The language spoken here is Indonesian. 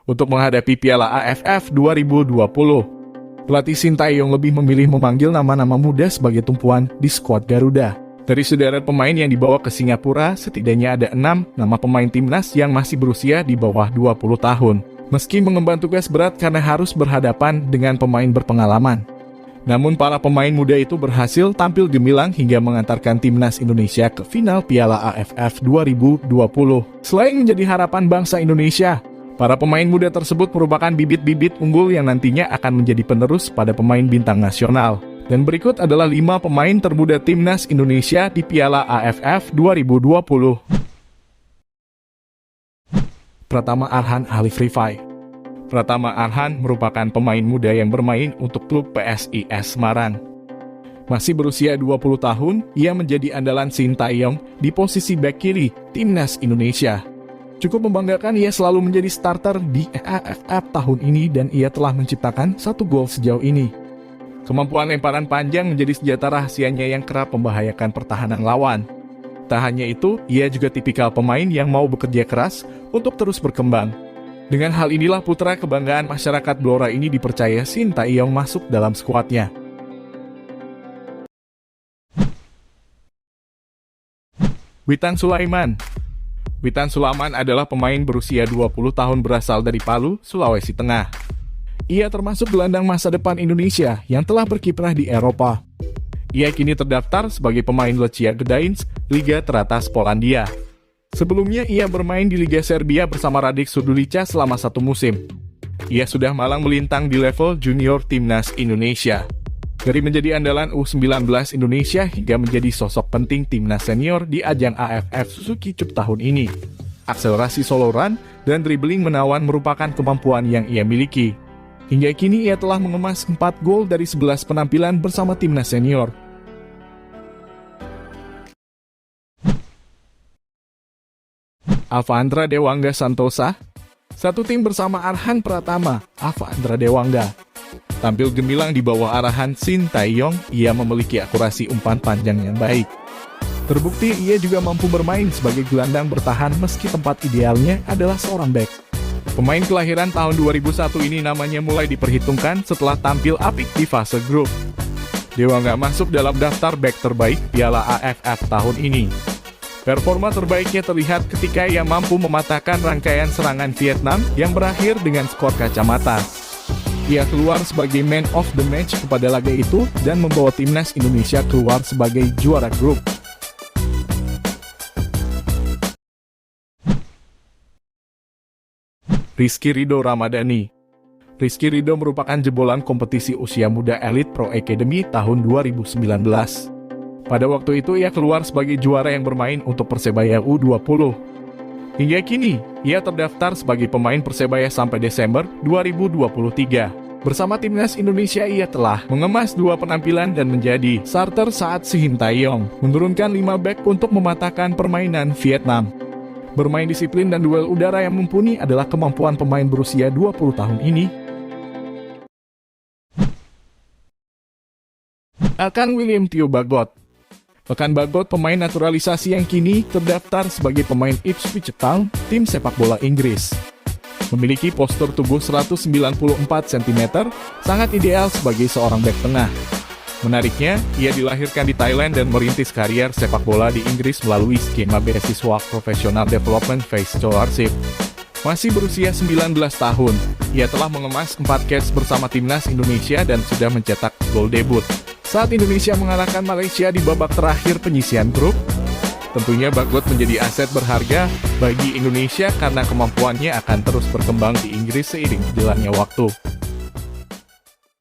untuk menghadapi Piala AFF 2020. Pelatih Sintayong lebih memilih memanggil nama-nama muda sebagai tumpuan di skuad Garuda. Dari sederet pemain yang dibawa ke Singapura, setidaknya ada 6 nama pemain timnas yang masih berusia di bawah 20 tahun. Meski mengemban tugas berat karena harus berhadapan dengan pemain berpengalaman. Namun para pemain muda itu berhasil tampil gemilang hingga mengantarkan timnas Indonesia ke final Piala AFF 2020. Selain menjadi harapan bangsa Indonesia, para pemain muda tersebut merupakan bibit-bibit unggul yang nantinya akan menjadi penerus pada pemain bintang nasional. Dan berikut adalah 5 pemain termuda timnas Indonesia di Piala AFF 2020. Pratama Arhan Alif Rifai. Pratama Arhan merupakan pemain muda yang bermain untuk klub PSIS Semarang. Masih berusia 20 tahun, ia menjadi andalan Sintayong di posisi bek kiri timnas Indonesia. Cukup membanggakan, ia selalu menjadi starter di AFF tahun ini dan ia telah menciptakan 1 gol sejauh ini. Kemampuan lemparan panjang menjadi senjata rahasianya yang kerap membahayakan pertahanan lawan. Tak hanya itu, ia juga tipikal pemain yang mau bekerja keras untuk terus berkembang. Dengan hal inilah putra kebanggaan masyarakat Blora ini dipercaya Sintayong masuk dalam skuadnya. Witan Sulaiman. Witan Sulaiman adalah pemain berusia 20 tahun berasal dari Palu, Sulawesi Tengah. Ia termasuk gelandang masa depan Indonesia yang telah berkiprah di Eropa. Ia kini terdaftar sebagai pemain Lechia Gdańsk, Liga teratas Polandia. Sebelumnya ia bermain di Liga Serbia bersama Radik Surdulica selama 1 musim. Ia sudah malang melintang di level junior timnas Indonesia. Dari menjadi andalan U19 Indonesia hingga menjadi sosok penting timnas senior di ajang AFF Suzuki Cup tahun ini. Akselerasi solo run dan dribbling menawan merupakan kemampuan yang ia miliki. Hingga kini ia telah mengemas 4 gol dari 11 penampilan bersama timnas senior. Avandra Dewangga Santosa. Satu tim bersama Arhan Pratama, Avandra Dewangga. Tampil gemilang di bawah arahan Sintayong, ia memiliki akurasi umpan panjang yang baik. Terbukti ia juga mampu bermain sebagai gelandang bertahan meski tempat idealnya adalah seorang bek. Pemain kelahiran tahun 2001 ini namanya mulai diperhitungkan setelah tampil apik di fase grup. Dewangga masuk dalam daftar bek terbaik Piala AFF tahun ini. Performa terbaiknya terlihat ketika ia mampu mematahkan rangkaian serangan Vietnam yang berakhir dengan skor kacamata. Ia keluar sebagai man of the match pada laga itu dan membawa timnas Indonesia keluar sebagai juara grup. Rizky Ridho Ramadhani. Rizky Ridho merupakan jebolan kompetisi usia muda Elite Pro Academy tahun 2019. Pada waktu itu ia keluar sebagai juara yang bermain untuk Persebaya U20. Hingga kini, ia terdaftar sebagai pemain Persebaya sampai Desember 2023. Bersama timnas Indonesia ia telah mengemas 2 penampilan dan menjadi starter saat Sintayong menurunkan 5 bek untuk mematahkan permainan Vietnam. Bermain disiplin dan duel udara yang mumpuni adalah kemampuan pemain berusia 20 tahun ini. Elkan William Tio Bagot. Elkan Bagot, pemain naturalisasi yang kini terdaftar sebagai pemain Ipswich Town, tim sepak bola Inggris. Memiliki postur tubuh 194 cm, sangat ideal sebagai seorang bek tengah. Menariknya, ia dilahirkan di Thailand dan merintis karier sepak bola di Inggris melalui skema beasiswa Professional Development Phase Scholarship. Masih berusia 19 tahun, ia telah mengemas 4 caps bersama timnas Indonesia dan sudah mencetak gol debut saat Indonesia mengalahkan Malaysia di babak terakhir penyisihan grup. Tentunya Bagot menjadi aset berharga bagi Indonesia karena kemampuannya akan terus berkembang di Inggris seiring jalannya waktu.